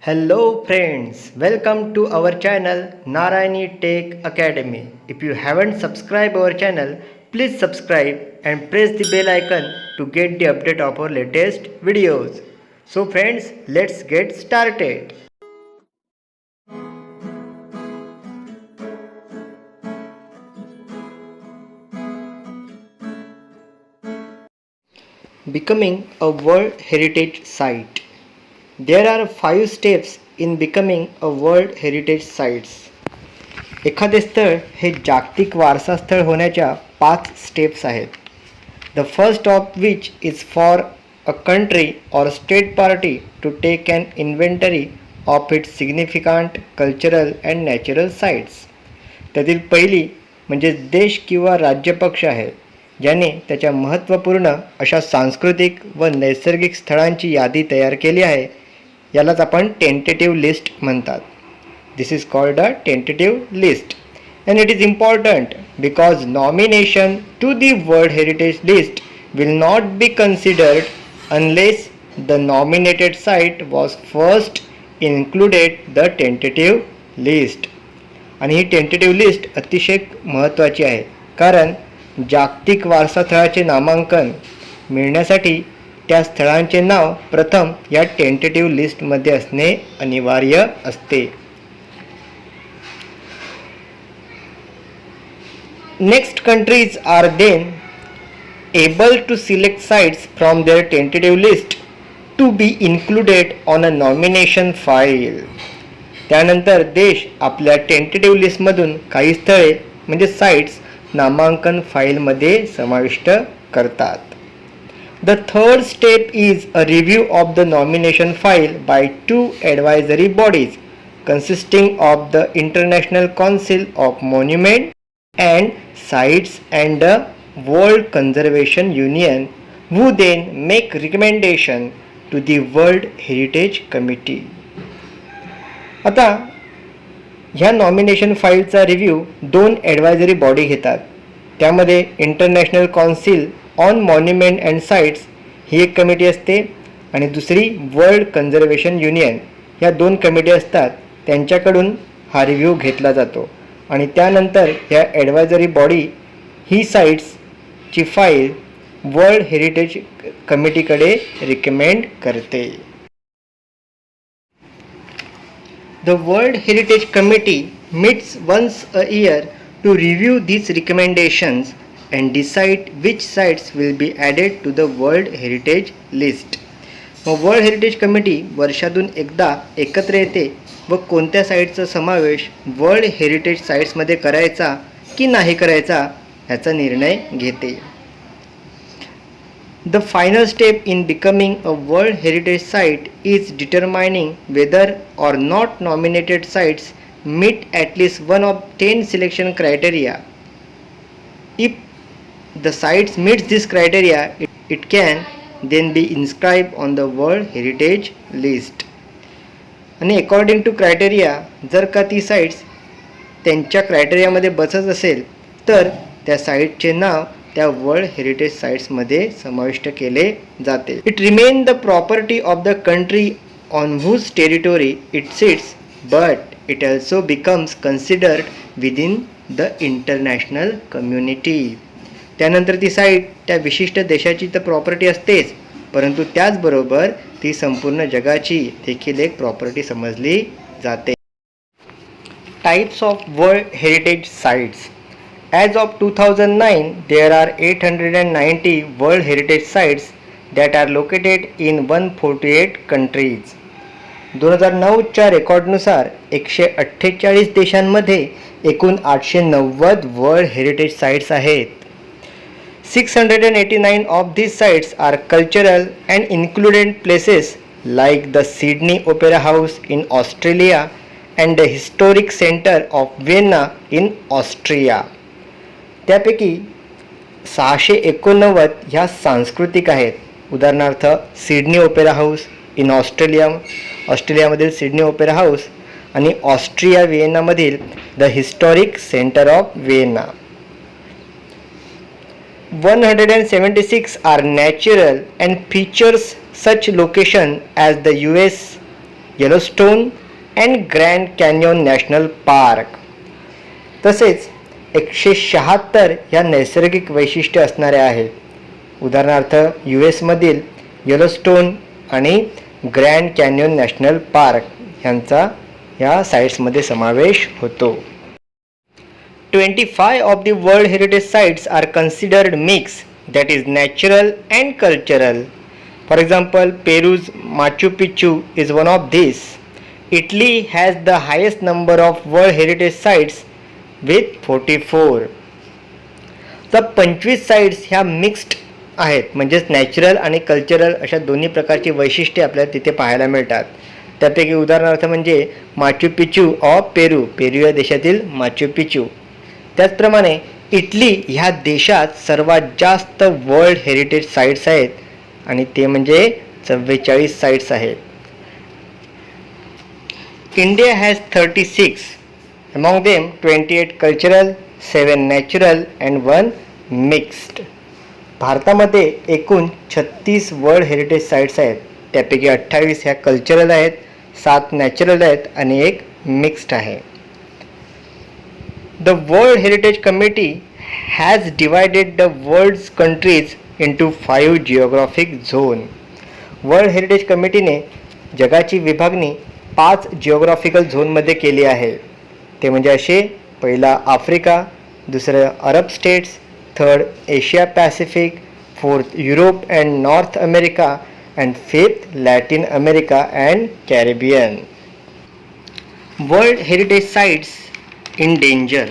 Hello friends, welcome to our channel Narayani Tech Academy. If you haven't subscribed our channel, please subscribe and press the bell icon to get the update of our latest videos. So friends, let's get started. Becoming a World Heritage Site. There are 5 steps in becoming a World Heritage Sites. एखादे स्थळ हे जागतिक वारसा स्थळ होण्याच्या 5 steps आहेत. The first of which is for a country or state party to take an inventory of its significant cultural and natural sites. त्यातील पहिली म्हणजे देश किंवा राज्यपक्ष आहे ज्याने त्याच्या महत्त्वपूर्ण अशा सांस्कृतिक व नैसर्गिक स्थळांची यादी तयार केली आहे. यालाच आपण टेंटेटिव्ह लिस्ट म्हणतात. This is called a tentative list, and it is important because nomination to the World Heritage List will not be considered unless the nominated site was first included the tentative list. आणि ही tentative list अतिशय महत्त्वाची आहे कारण जागतिक वारसा स्थळाचे नामांकन मिळण्यासाठी त्या स्थळांचे नाव प्रथम या टेंटेटिव्ह लिस्टमध्ये असणे अनिवार्य असते. Next, countries are then able to select sites from their tentative list to be included on a nomination file. त्यानंतर देश आपल्या टेंटेटिव्ह लिस्टमधून काही स्थळे म्हणजे साइट्स नामांकन फाईलमध्ये समाविष्ट करतात. The third step is a review of the nomination file by 2 advisory bodies consisting of the International Council of Monument and Sites and the World Conservation Union, who then make recommendation to the World Heritage Committee. आता ह्या nomination फाईलचा review 2 advisory body घेतात. त्यामध्ये International Council on Monument and Sites ही एक committee असते आणि दुसरी वर्ल्ड कन्झर्वेशन युनियन ह्या 2 कमिटी असतात. त्यांच्याकडून हा रिव्ह्यू घेतला जातो आणि त्यानंतर या ॲडवायझरी बॉडी ही साईट्सची फाईल वर्ल्ड हेरिटेज कमिटीकडे रिकमेंड करते. The world heritage committee meets once a year to review these recommendations and decide which sites will be added to the World Heritage List. World heritage committee वर्षातून एकदा एकत्र येते व कोणत्या साईटचा समावेश world heritage साईट्समध्ये करायचा की नाही करायचा ह्याचा निर्णय घेते. The final step in becoming a world heritage site is determining whether or not nominated sites meet at least 1 of 10 selection criteria. If the sites meets this criteria it can then be inscribed on the World Heritage List. आणि according to criteria जर का ती sites त्यांच्या क्रायटेरियामध्ये बसत असेल तर त्या साईटचे नाव त्या वर्ल्ड हेरिटेज साईट्समध्ये समाविष्ट केले जाते. It remain the property of the country on whose territory it sits but it also becomes considered within the international community. त्यानंतर ती साईट त्या विशिष्ट देशाची तर प्रॉपर्टी असतेच परंतु त्याचबरोबर ती संपूर्ण जगाची देखील एक प्रॉपर्टी समजली जाते. Types of world heritage sites. As of 2009 there are 890 world heritage sites that are located in 148 countries. 2009च्या रेकॉर्डनुसार 148 देशांमध्ये एकूण 890 वर्ल्ड हेरिटेज साइट्स आहेत. 689 of these sites are cultural and included places like the Sydney Opera House in Australia and the Historic Center of Vienna in Austria. त्यापैकी 689 ह्या सांस्कृतिक आहेत. उदाहरणार्थ सिडनी ओपेरा हाऊस इन ऑस्ट्रेलियामधील सिडनी ओपेरा हाऊस आणि Austria व्हिएन्नामधील the historic centre of Vienna. 176 are natural and features such location as the US Yellowstone and grand canyon national park. तसेच 176 ह्या नैसर्गिक वैशिष्ट्ये असणाऱ्या आहेत. उदाहरणार्थ US मधील येलोस्टोन आणि ग्रँड कॅन्यन नॅशनल पार्क ह्यांचा या साईट्समध्ये समावेश होतो. 25 of the World Heritage Sites are considered mixed, that is natural and cultural. For example, Peru's Machu Picchu is one of these. Italy has the highest number of World Heritage Sites with 44. तर 25 sites ह्या mixed आहेत, म्हणजेच natural आणि cultural अशा दोन्ही प्रकारची वैशिष्ट्ये आपल्याला तिथे पाहायला मिळतात. त्यापैकी उदाहरणार्थ म्हणजे माचू पिचू ऑफ पेरू, पेरू या देशातील माचू पिचू. त्याचप्रमाणे इटली ह्या देशात सर्वात जास्त वर्ल्ड हेरिटेज साईट्स आहेत आणि ते म्हणजे 44 साईट्स आहेत. India has 36, among them 28 cultural, 7 natural and 1 mixed. भारतामध्ये एकूण 36 वर्ल्ड हेरिटेज साईट्स आहेत. त्यापैकी 28 ह्या कल्चरल आहेत, 7 नॅचरल आहेत आणि 1 मिक्स्ड आहे. The World Heritage Committee has divided the world's countries into 5 geographic zones. World heritage कमिटीने जगाची विभागणी 5 जिओग्राफिकल झोनमध्ये केली आहे. ते म्हणजे असे: पहिला आफ्रिका, दुसरं अरब states, third Asia Pacific, fourth Europe and north America and fifth Latin America and Caribbean. World heritage sites in danger.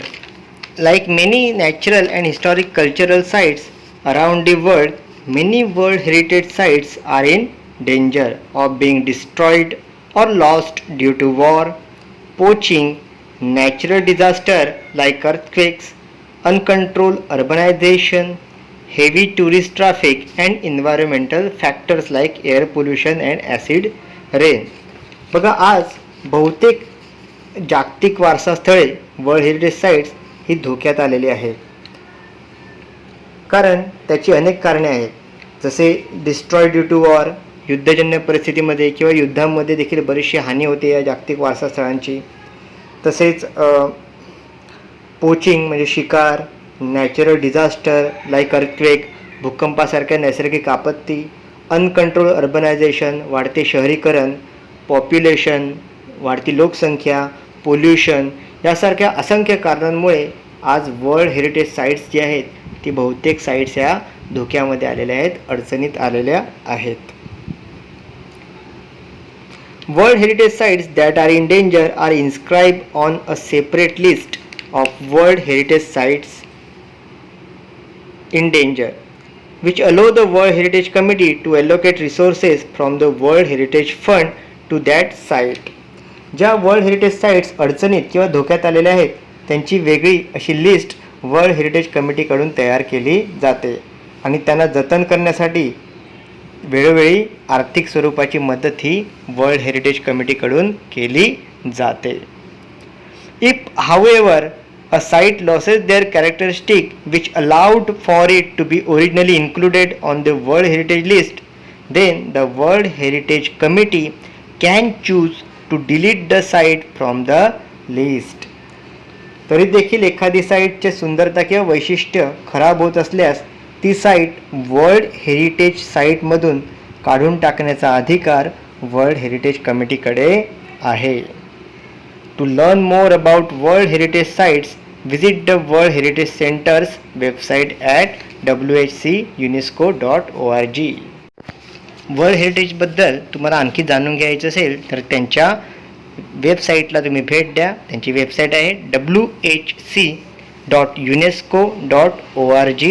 Like many natural and historic cultural sites around the world, many world heritage sites are in danger of being destroyed or lost due to war, poaching, natural disaster like earthquakes, uncontrolled urbanization, heavy tourist traffic and environmental factors like air pollution and acid rain. बघा, आज बहुतेक जागतिक वारसा स्थळे world heritage sites ही धोक्यात आलेली आहेत. कारण त्याची अनेक कारणे आहेत, जसे डिस्ट्रॉय ड्यू टू वॉर, युद्धजन्य परिस्थितीमध्ये किंवा युद्धांमध्ये देखील बरीचशी हानी होते या जागतिक वारसा स्थळांची. तसेच पोचिंग म्हणजे शिकार, नॅचरल डिझास्टर लाईक अर्थक्वेक, भूकंपासारख्या नैसर्गिक आपत्ती, अनकंट्रोल अर्बनायझेशन, वाढते शहरीकरण, पॉप्युलेशन, वाढती लोकसंख्या, पोल्युशन यासारख्या असंख्य कारणांमुळे आज वर्ल्ड हेरिटेज साईट्स जी आहेत ती बहुतेक साईट्स ह्या धोक्यामध्ये आलेल्या आहेत, अडचणीत आलेल्या आहेत. World heritage sites that are in danger are inscribe on a separate list of world heritage sites in danger, which allow the World Heritage Committee to allocate resources from the World Heritage Fund to that site. ज्या world heritage sites अडचणीत किंवा धोक्यात आलेल्या आहेत त्यांची वेगळी अशी list world heritage कमिटीकडून तयार केली जाते आणि त्यांना जतन करण्यासाठी वेळोवेळी आर्थिक स्वरूपाची मदत ही वर्ल्ड हेरिटेज कमिटीकडून केली जाते. If however a site loses their characteristic which allowed for it to be originally included on the World Heritage List, then the World Heritage Committee can choose to delete the site from the list. तरी देखील एखादी साईटचे सुंदरता किंवा वैशिष्ट्य खराब होत असल्यास ती साईट वर्ल्ड हेरिटेज साईटमधून काढून टाकण्याचा अधिकार वर्ल्ड हेरिटेज कमिटीकडे आहे. To learn more about World Heritage Sites, visit the World Heritage Center's website at whcunesco.org. World हेरिटेजबद्दल तुम्हाला आणखी जाणून घ्यायचं असेल तर त्यांच्या वेबसाईटला तुम्ही भेट द्या. त्यांची वेबसाईट आहे whc.unesco.org.